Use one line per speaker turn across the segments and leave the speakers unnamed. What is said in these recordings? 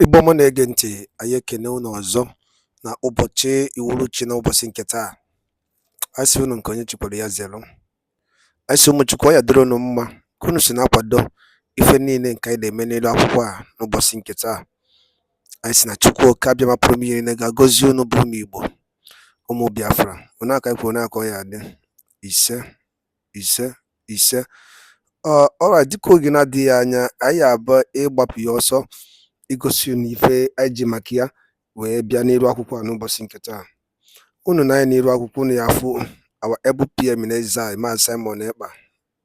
Igbo ọma na-ege ntị, anyị ekene unu ọzọ na ụbọchị iwuruchi na ụbọchị nke taa. Asị unu nke onye chikwara ya zelu. Asị ụmụ Chukwu ya dịrị unu mma ka unu si na-akwado ife niile nke anyị na-eme n'elu akwụkwọ a n'ụbọchị nke taa. Anyị si na Chukwu oke abịa ma pụrụ ihe niile ga-agọzi unu bụ ụmụ Igbo, ụmụ Biafra. Unu aka ikwu unu aka ya adị ise ise ise. Ọra dịka oge na-adịghị anya, anyị abụ ịgbapụ ya ọsọ igosi unu ife anyị ji maka ya wee bịa n'iru akwụkwọ a n'ụbọchị nke taa. Unu na anyị n'iru akwụkwọ unu ya afụ our able PM in exile, Maazị Simon Ekpa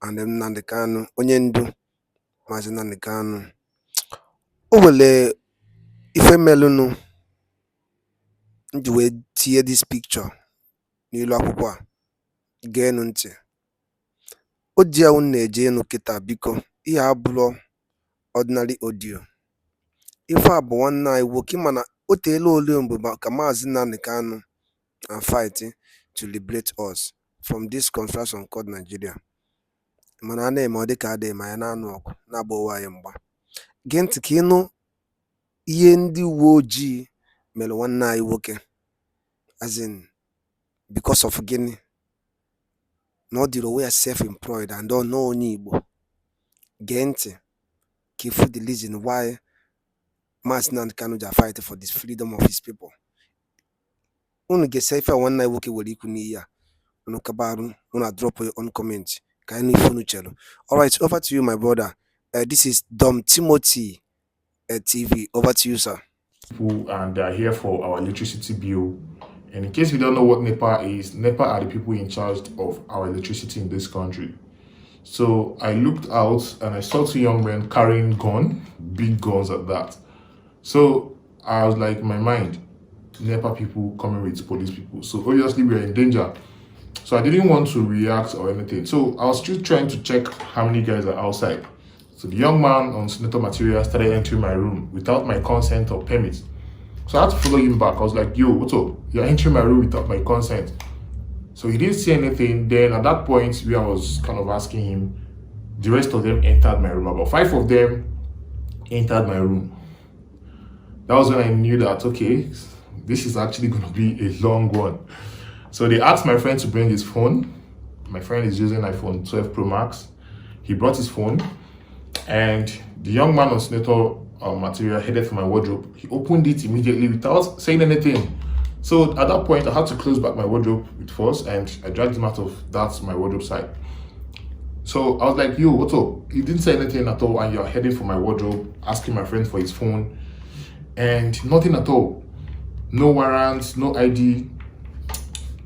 and Nnamdi Kanu, onye ndu Maazị Nnamdi Kanu. O nwere ife melụnụ nji wee tinye this picture n'ilu akwụkwọ a, geenụ ntị. O ji ya unu na-eje enu kịta, biko ihe abụrụ ordinary audio. Ife a bụ nwanne anyị nwoke mana o teela ole mgbe ka Maazị Nnamdi Kanu and fighting to liberate us from this construction called Nigeria. Mana a na-eme ọ dịka adịghị ma ya na-anụ ọgụ na-agba ụwa anyị mgba. Gee ntị ka ịnụ ihe ndị uwe ojii mere nwanne anyị nwoke, as in because of gịnị na ọ dịrị onwe ya self-employed and ọ nọ onye Igbo. Gee ntị ka ifu the reason why Maazị Nnamdi Kanu ji fight for the freedom of his people. Unu ga-ese ife nwanne anyị nwoke were ikwu n'iyi a, unu kabarụ, unu drop your own comment ka anyị ife unu chere. Alright, over to you my brother. This is Dom Timothy TV. Over to you, sir.
And they are here for our electricity bill. And in case you don't know what NEPA is, NEPA are the people in charge of our electricity in this country. So I looked out and I saw two young men carrying guns, big guns at that. So I was like, in my mind, NEPA people coming with police people. So obviously we are in danger. So I didn't want to react or anything. So I was still trying to check how many guys are outside. So the young man on senator material started entering my room without my consent or permit. So I had to follow him back. I was like, yo, what's up? You're entering my room without my consent. So he didn't say anything. Then at that point, where I was kind of asking him, the rest of them entered my room. About 5 of them entered my room. That was when I knew that, okay, this is actually going to be a long one. So they asked my friend to bring his phone. My friend is using iPhone 12 Pro Max. He brought his phone. And the young man on senator material headed for my wardrobe. He opened it immediately without saying anything. So at that point, I had to close back my wardrobe with force and I dragged him out of my wardrobe side. So I was like, yo, what's up? He didn't say anything at all and you're heading for my wardrobe, asking my friend for his phone. And nothing at all. No warrants, no ID.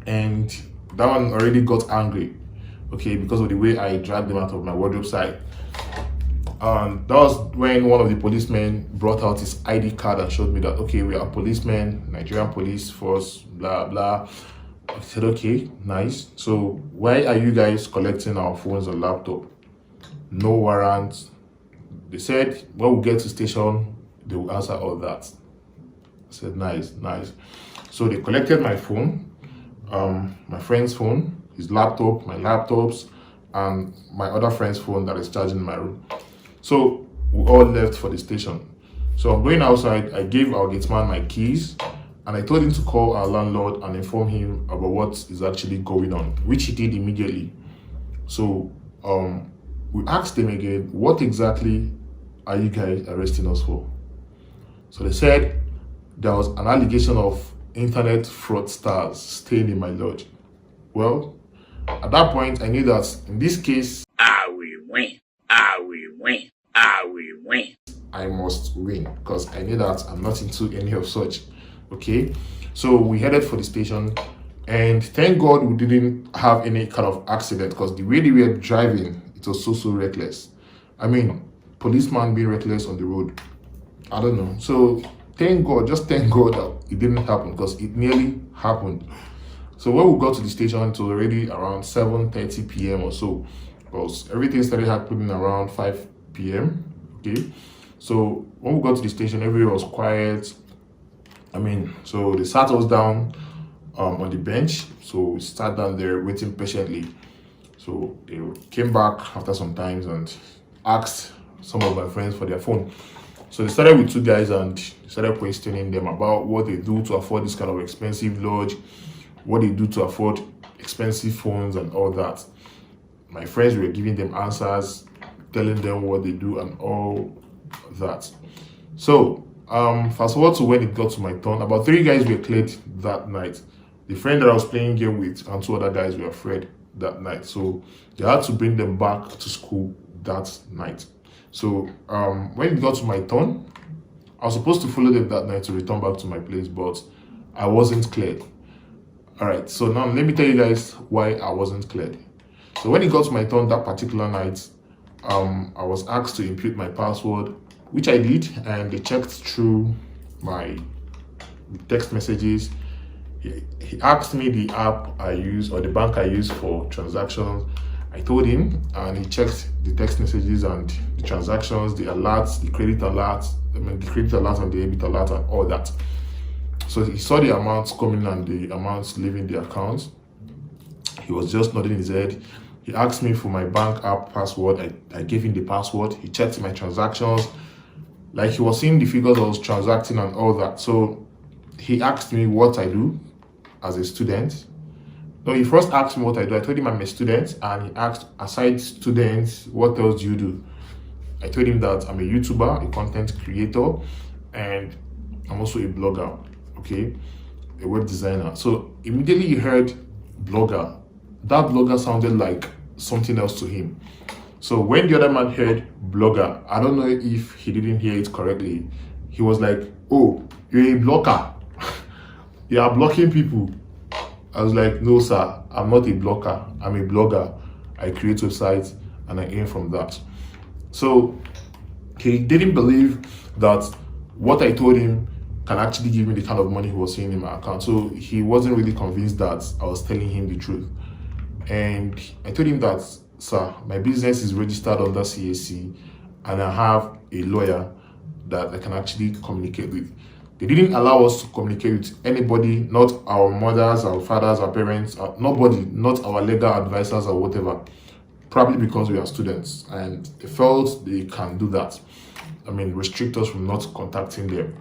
And that one already got angry, okay, because of the way I dragged him out of my wardrobe side. And that was when one of the policemen brought out his ID card and showed me that, okay, we are policemen, Nigerian police force, blah, blah. I said, okay, nice. So why are you guys collecting our phones and laptop? No warrants. They said, when we get to station, they will answer all that. I said, nice, nice. So they collected my phone, my friend's phone, his laptop, my laptops, and my other friend's phone that is charging in my room. So we all left for the station. So I'm going outside. I gave our gate man my keys and I told him to call our landlord and inform him about what is actually going on, which he did immediately. So we asked them again, what exactly are you guys arresting us for? So they said there was an allegation of internet fraudsters staying in my lodge. Well, at that point, I knew that in this case, I will win. I must win because I knew that I'm not into any of such. Okay, so we headed for the station and thank God we didn't have any kind of accident because the way they were driving, it was so reckless. I mean, policeman being reckless on the road. I don't know. So thank God, just thank God that it didn't happen because it nearly happened. So when we got to the station, it was already around 7:30 p.m. or so. Because everything started happening around 5 p.m. Okay. So when we got to the station, everywhere was quiet. I mean, so they sat us down on the bench. So we sat down there waiting patiently. So they came back after some time and asked some of my friends for their phone. So they started with two guys and started questioning them about what they do to afford this kind of expensive lodge, what they do to afford expensive phones and all that. My friends were giving them answers, telling them what they do and all that. So fast forward to when it got to my turn. About three guys were cleared that night. The friend that I was playing game with and two other guys were afraid that night. So they had to bring them back to school that night. So when it got to my turn, I was supposed to follow them that night to return back to my place, but I wasn't cleared. All right, so now let me tell you guys why I wasn't cleared. So when it got to my turn that particular night, I was asked to input my password, which I did, and they checked through my text messages. He asked me the app I use or the bank I use for transactions. I told him, and he checked the text messages and the transactions, the alerts, the credit alerts, the credit alert and the debit alert and all that. So he saw the amounts coming and the amounts leaving the account. He was just nodding his head. He asked me for my bank app password. I gave him the password. He checked my transactions. Like, he was seeing the figures I was transacting and all that. So he asked me what I do as a student. No, he first asked me what I do. I told him I'm a student, and he asked, aside students, what else do you do? I told him that I'm a YouTuber, a content creator, and I'm also a blogger, okay, a web designer. So immediately he heard blogger. That blogger sounded like something else to him. So when the other man heard blogger, I don't know if he didn't hear it correctly. He was like, "Oh, you're a blocker. You are blocking people." I was like, "No, sir, I'm not a blocker. I'm a blogger. I create websites and I earn from that." So he didn't believe that what I told him can actually give me the kind of money he was seeing in my account. So he wasn't really convinced that I was telling him the truth. And I told him that, "Sir, my business is registered under CAC and I have a lawyer that I can actually communicate with." They didn't allow us to communicate with anybody, not our mothers, our fathers, our parents, nobody, not our legal advisors or whatever, probably because we are students and they felt they can do that. Restrict us from not contacting them.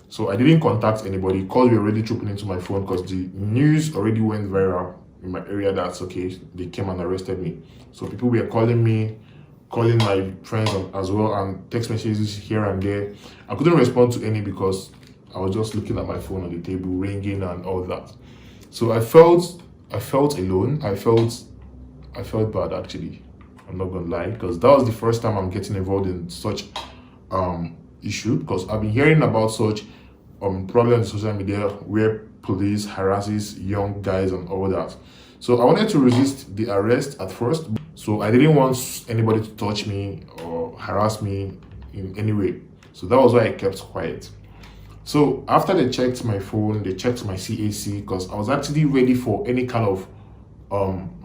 So I didn't contact anybody. Calls were already trooping into my phone because the news already went viral in my area. That's okay. They came and arrested me. So people were calling me, calling my friends as well, and text messages here and there. I couldn't respond to any because I was just looking at my phone on the table, ringing and all that. So I felt alone. I felt bad, actually. I'm not gonna lie, because that was the first time I'm getting involved in such issue. Because I've been hearing about such problems in social media where police harasses young guys and all that. So I wanted to resist the arrest at first. So I didn't want anybody to touch me or harass me in any way. So that was why I kept quiet. So after they checked my phone, they checked my CAC, because I was actually ready for any kind of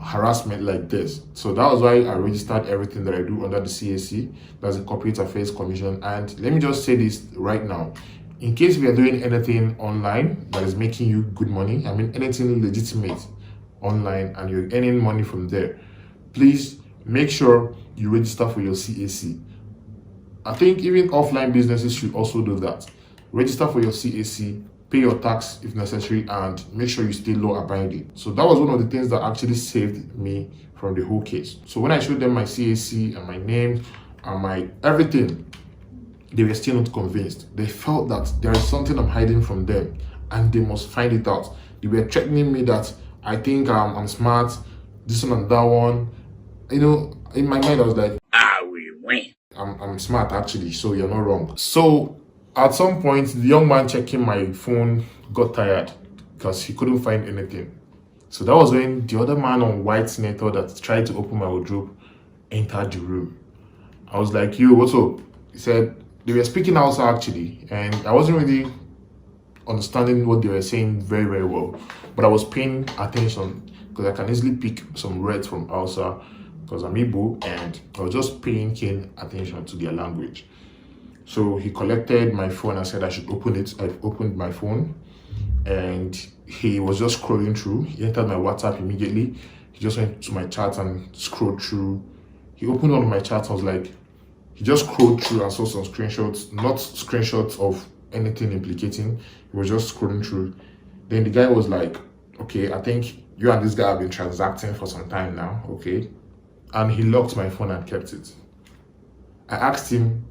harassment like this. So that was why I registered everything that I do under the CAC, that's the Corporate Affairs Commission. And let me just say this right now, in case we are doing anything online that is making you good money, anything legitimate online and you're earning money from there, please make sure you register for your CAC. I think even offline businesses should also do that. Register for your CAC, pay your tax if necessary, and make sure you stay law abiding. So that was one of the things that actually saved me from the whole case. So when I showed them my CAC and my name and my everything, they were still not convinced. They felt that there is something I'm hiding from them and they must find it out. They were threatening me that I think I'm smart, this one and that one. In my mind I was like, "I will win. I'm smart actually, so you're not wrong." So at some point, the young man checking my phone got tired because he couldn't find anything. So that was when the other man on white senator that tried to open my wardrobe entered the room. I was like, "Yo, what's up?" He said they were speaking Hausa actually, and I wasn't really understanding what they were saying very, very well. But I was paying attention because I can easily pick some words from Hausa because I'm Igbo, and I was just paying keen attention to their language. So he collected my phone and said I should open it. I opened my phone and he was just scrolling through. He entered my WhatsApp immediately. He just went to my chat and scrolled through. He opened one of my chats. I was like, He just scrolled through and saw some screenshots, not screenshots of anything implicating. He was just scrolling through. Then the guy was like, okay, I think you and this guy have been transacting for some time now, okay? And he locked my phone and kept it. I asked him,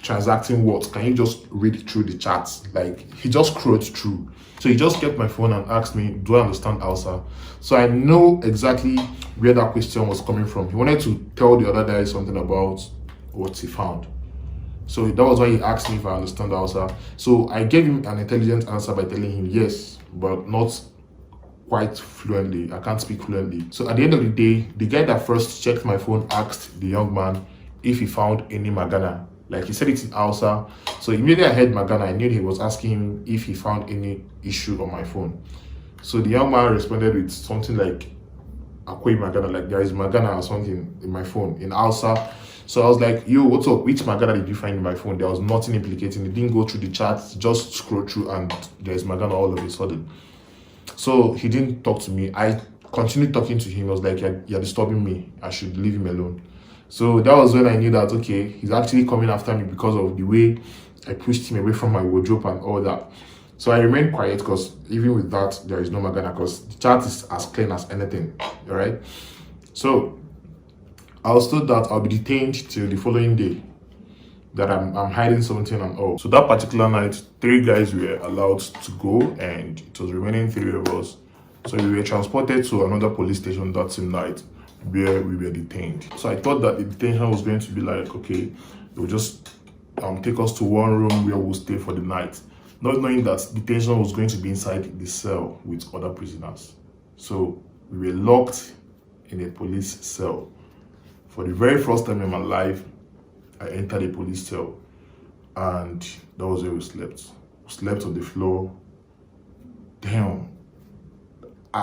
transacting what? Can you just read through the chats? Like, he just scrolled through. So he just kept my phone and asked me, do I understand Hausa? So I know exactly where that question was coming from. He wanted to tell the other guy something about what he found. So that was why he asked me if I understand Hausa. So I gave him an intelligent answer by telling him yes, but not quite fluently. I can't speak fluently. So at the end of the day, the guy that first checked my phone asked the young man if he found any Magana. Like, he said it in Hausa. So immediately I heard Magana, I knew he was asking him if he found any issue on my phone. So the young man responded with something like Akwe Magana, like there is Magana or something in my phone in Hausa. So I was like, yo, what's up? Which Magana did you find in my phone? There was nothing implicating. It didn't go through the chats, just scroll through and there's Magana all of a sudden. So he didn't talk to me. I continued talking to him. I was like, you're disturbing me. I should leave him alone. So that was when I knew that, okay, he's actually coming after me because of the way I pushed him away from my wardrobe and all that. So I remained quiet because even with that, there is no Magana because the chat is as clean as anything, all right? So I was told that I'll be detained till the following day, that I'm hiding something and all. So that particular night, 3 guys were allowed to go and it was remaining 3 of us. So we were transported to another police station that same night where we were detained. So I thought that the detention was going to be like, okay, they will just take us to one room where we'll stay for the night, not knowing that detention was going to be inside the cell with other prisoners. So we were locked in a police cell. For the very first time in my life, I entered a police cell and that was where we slept. We slept on the floor. Damn.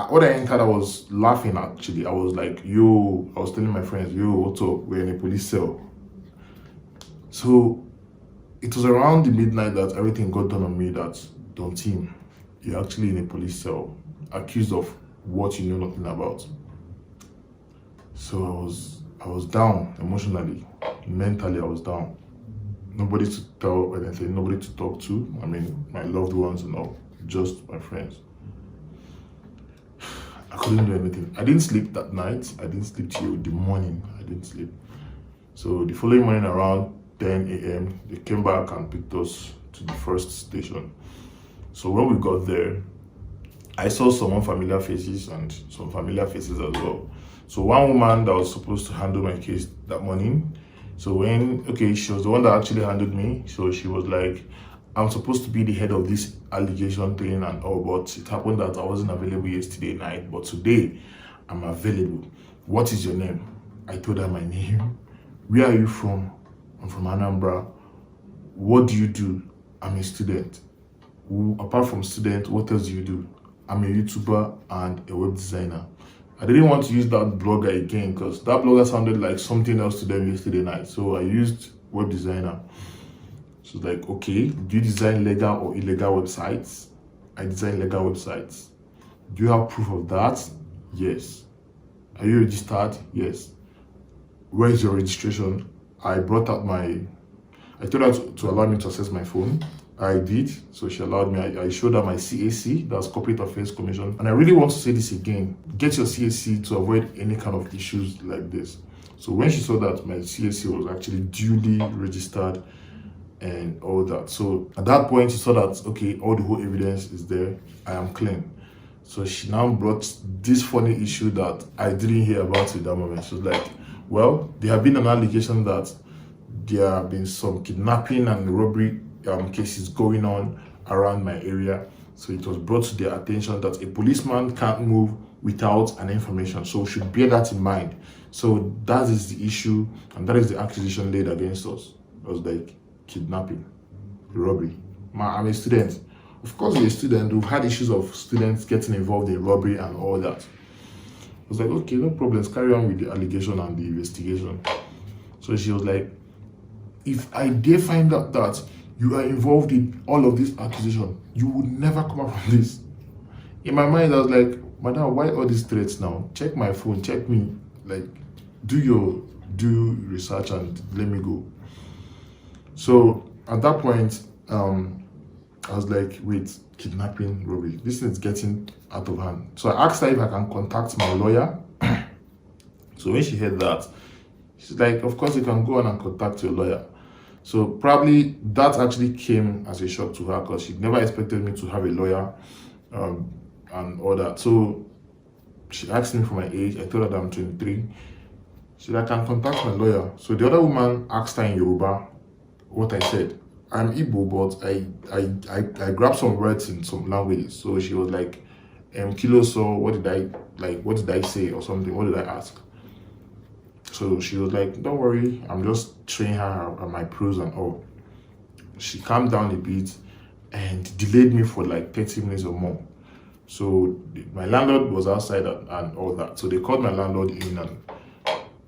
When I entered, I was laughing actually. I was like, yo, I was telling my friends, yo, what's up? We're in a police cell. So it was around the midnight that everything got done on me that, don't team, you're actually in a police cell, accused of what you know nothing about. So I was down emotionally, mentally I was down. Nobody to tell anything, nobody to talk to. I mean, my loved ones and all, just my friends. I couldn't do anything. I didn't sleep that night. I didn't sleep till the morning. I didn't sleep. So the following morning around 10 a.m., they came back and picked us to the first station. So when we got there, I saw some unfamiliar faces and some familiar faces as well. So one woman that was supposed to handle my case that morning, so she was the one that actually handled me. So she was like, I'm supposed to be the head of this allegation thing and all, but it happened that I wasn't available yesterday night, but today I'm available. What is your name? I told her my name. Where are you from? I'm from Anambra. What do you do? I'm a student. Apart from student, what else do you do? I'm a YouTuber and a web designer. I didn't want to use that blogger again because that blogger sounded like something else to them yesterday night. So I used web designer. She was like, okay, do you design legal or illegal websites? I design legal websites. Do you have proof of that? Yes. Are you registered? Yes. Where is your registration? I brought out I told her to allow me to access my phone. I did, so she allowed me. I showed her my CAC, that's Corporate Affairs Commission. And I really want to say this again, get your CAC to avoid any kind of issues like this. So when she saw that my CAC was actually duly registered and all that. So at that point, she saw that, okay, all the whole evidence is there. I am clean. So she now brought this funny issue that I didn't hear about at that moment. She was like, well, there have been an allegation that there have been some kidnapping and robbery cases going on around my area. So it was brought to their attention that a policeman can't move without an information. So we should bear that in mind. So that is the issue and that is the accusation laid against us. It was like kidnapping, robbery. I'm a student. Of course, we're a student. We've had issues of students getting involved in robbery and all that. I was like, okay, no problems. Carry on with the allegation and the investigation. So she was like, if I dare find out that you are involved in all of this accusation, you would never come out from this. In my mind, I was like, madam, why all these threats now? Check my phone, check me. Like, do research and let me go. So at that point, I was like, wait, kidnapping, robbery. This thing is getting out of hand. So I asked her if I can contact my lawyer. So when she heard that, she's like, of course you can go on and contact your lawyer. So probably that actually came as a shock to her because she never expected me to have a lawyer um, and all that. So she asked me for my age. I told her that I'm 23. She said, I can contact my lawyer. So the other woman asked her in Yoruba what I said. I'm Igbo, but I grabbed some words in some languages. So she was like, Kilo, so what did I say or something? What did I ask? So she was like, don't worry, I'm just training her on my pros and all. She calmed down a bit and delayed me for like 30 minutes or more. So my landlord was outside and all that. So they called my landlord in and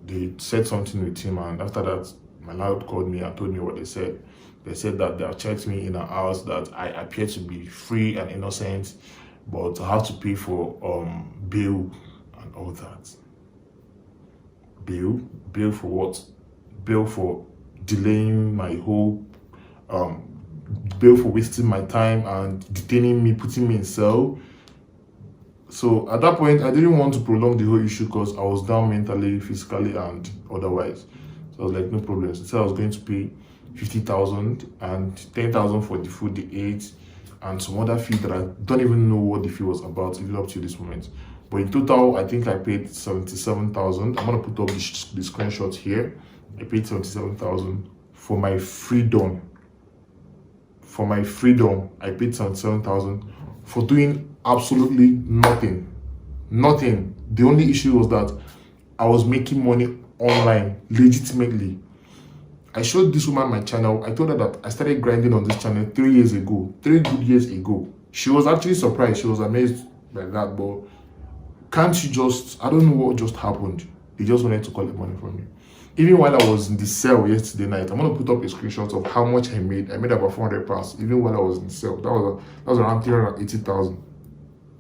they said something with him. And after that, my landlord called me and told me what they said. They said that they have checked me in a house, that I appear to be free and innocent, but I have to pay for bail and all that. Bail? Bail for what? Bail for delaying my whole um bail for wasting my time and detaining me, putting me in cell. So at that point, I didn't want to prolong the whole issue because I was down mentally, physically, and otherwise. So I was like, no problem. So I was going to pay 50,000 and 10,000 for the food they ate and some other fee that I don't even know what the fee was about even up to this moment. But in total, I think I paid 77,000. I'm gonna put up the screenshots here. I paid 77,000 for my freedom. For my freedom, I paid 77,000 for doing absolutely nothing. Nothing. The only issue was that I was making money online legitimately. I showed this woman my channel. I told her that I started grinding on this channel 3 years ago, 3 good years ago. She was actually surprised. She was amazed by that. But can't you just, I don't know what just happened. They just wanted to collect money from me. Even while I was in the cell yesterday night, I'm gonna put up a screenshot of how much I made. I made about 400 pounds. Even while I was in the cell, that was around 380,000.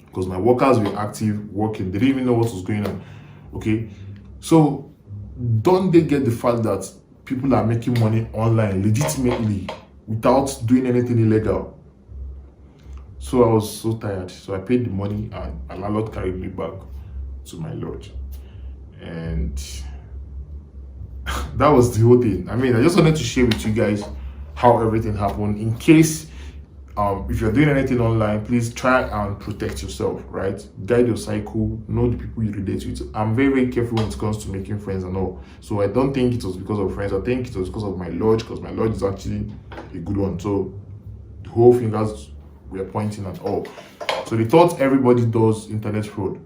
Because my workers were active working, they didn't even know what was going on. Okay, so don't they get the fact that people are making money online legitimately without doing anything illegal? So I was so tired, so I paid the money and my landlord carried me back to my lodge, and that was the whole thing. I mean, I just wanted to share with you guys how everything happened. In case if you're doing anything online, please try and protect yourself, right? Guide your cycle, know the people you relate with. I'm very, very careful when it comes to making friends and all. So I don't think it was because of friends. I think it was because of my lodge, because my lodge is actually a good one. So the whole fingers were pointing at all. So they thought everybody does internet fraud.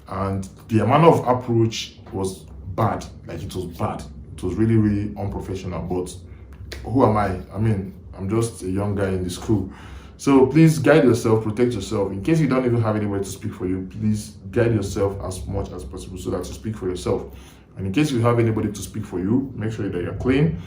And the amount of approach was bad. Like, it was bad. It was really, really unprofessional. But who am I? I mean, I'm just a young guy in the school. So please guide yourself, protect yourself. In case you don't even have anybody to speak for you, please guide yourself as much as possible so that you speak for yourself. And in case you have anybody to speak for you, make sure that you're clean.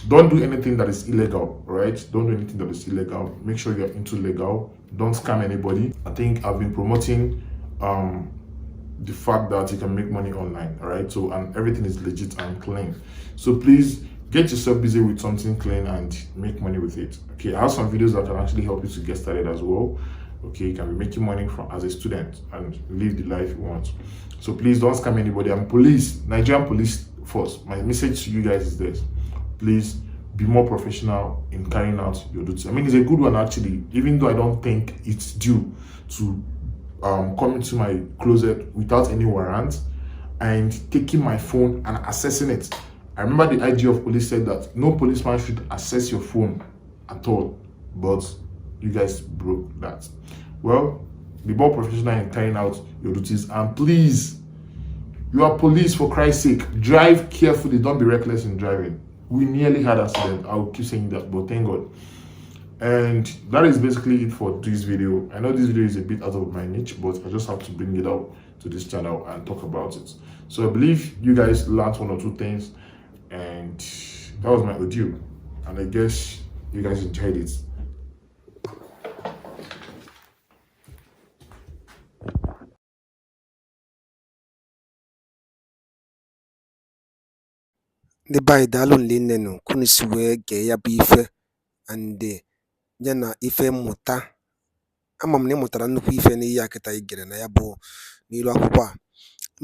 Don't do anything that is illegal, right? Don't do anything that is illegal. Make sure you're into legal. Don't scam anybody. I think I've been promoting the fact that you can make money online, all right? So, and everything is legit and clean. So please get yourself busy with something clean and make money with it. Okay, I have some videos that can actually help you to get started as well. Okay, you can be making money from as a student and live the life you want. So please don't scam anybody. I'm police, Nigerian police force. My message to you guys is this: please be more professional in carrying out your duty. I mean, it's a good one actually, even though I don't think it's due to come into my closet without any warrant and taking my phone and accessing it. I remember the IG of police said that no policeman should access your phone at all, but you guys broke that. Well, be more professional in carrying out your duties, and please, you are police, for Christ's sake, drive carefully. Don't be reckless in driving. We nearly had an accident. I'll keep saying that, but thank God. And that is basically it for this video. I know this video is a bit out of my niche, but I just have to bring it out to this channel and talk about it. So I believe you guys learned one or two things, and that was my audio, and I guess you guys enjoyed it.
Ndị be anyị daalụnụ riennenu ka unu si wee gee ya bụ ife and ya na ife mmụta. Ama m na ị mụtara nnukwu ife n'ihe a kịta ị gere na ya bụ n'ilu akwụkwọ a.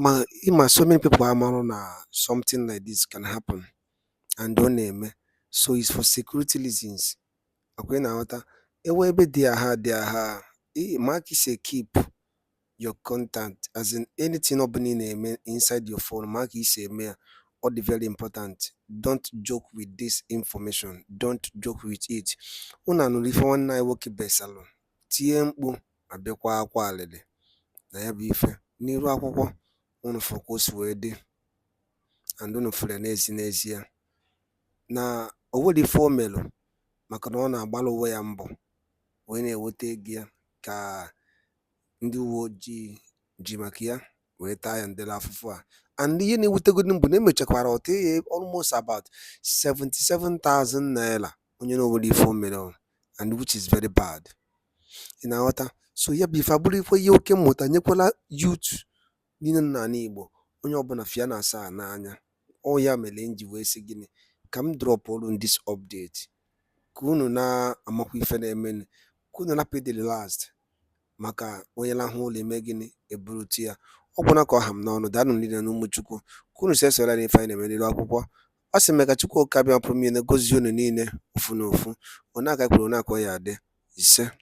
Ma ịma so many people amarụ na something like this can happen and ọ na-eme. So it's for security reasons. Ọkwa ị na-aghọta? Ewe ebe dị agha ma ka isi keep your contact, as in anything ọbụla ị na-eme inside your phone, ma ka isi eme ya. All the very important. Don't joke with this information. Don't joke with it. Unu anụrụ ife nwanne anyị nwoke besalụ tie mkpu abịakwa akwa alịlị na ya bụ ife n'iru akwụkwọ. Unu fụ ka o si wee dị and unu fere n'ezie na o nwere ife o melụ maka na ọ na-agbalụ onwe ya mbọ wee na-eweta ego ya ka ndị uwe ojii ji maka ya wee taa ya ndele afụfụ a. And ihe na-ewutegodu m bụ na emechakwara ọtụ ihe almost about 77,000 naira onye na onwere ife o mere and which is very bad. Ị na-aghọta? So ya bụ ife abụrụ ikwe ihe oke mmụta nyekwala youth niile nọ n'ala Igbo, onye ọbụla fịa na asaa n'anya. Ọ ya mere m ji wee sị gịnị ka m drop olu this update ka unu na-amakwa ife na-emenụ, ka unu rapụ ịdị relaxed maka onye lahụ ụlọ eme gịnị eburutu ya. Ọ bụna ka ọha m n'ọnụ daanụ niile na ụmụchukwu ka unu si esora na ife anyị na-eme n'ilu akwụkwọ. Ọ sị meka Chukwu oke abịa pụrụ m niile gozie unu niile ofu na ofu. Onye aka kwuru onye aka ọ ya adị. Ise.